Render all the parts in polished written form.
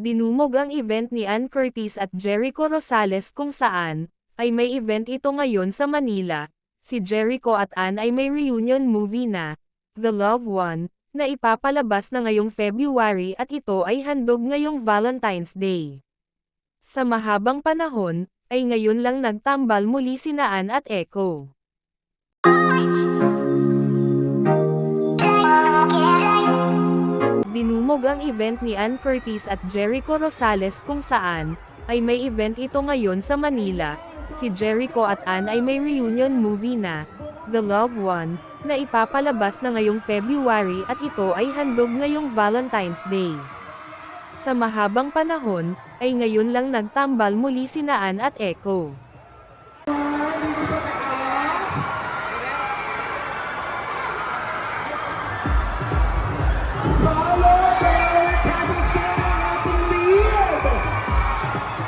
Dinumog ang event ni Ann Curtis at Jericho Rosales kung saan, ay may event ito ngayon sa Manila. Si Jericho at Ann ay may reunion movie na, The Loved One, na ipapalabas na ngayong February at ito ay handog ngayong Valentine's Day. Sa mahabang panahon, ay ngayon lang nagtambal muli sina Ann at Echo. Dinumog ang event ni Ann Curtis at Jericho Rosales kung saan, ay may event ito ngayon sa Manila. Si Jericho at Ann ay may reunion movie na, The Loved One, na ipapalabas na ngayong February at ito ay handog ngayong Valentine's Day. Sa mahabang panahon, ay ngayon lang nagtambal muli sina Ann at Echo.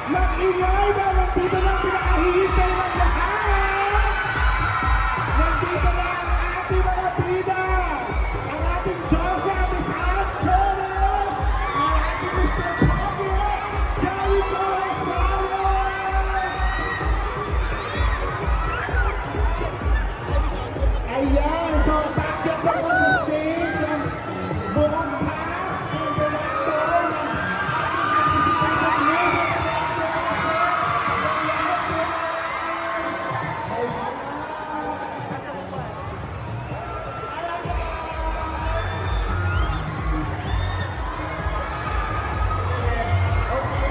Mag-ingay na, nandito lang pinakahihintay ng lahat! Nandito na ang ating mga bida! Ang ating Joseph, Miss Ann Curtis! Ang ating Mr. Pogi, Jericho Rosales! Ayan, so bakit na po sa stage ang buong cast ng director ng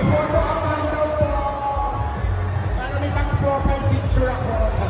photo ako daw po. Para may pang-profile picture ako.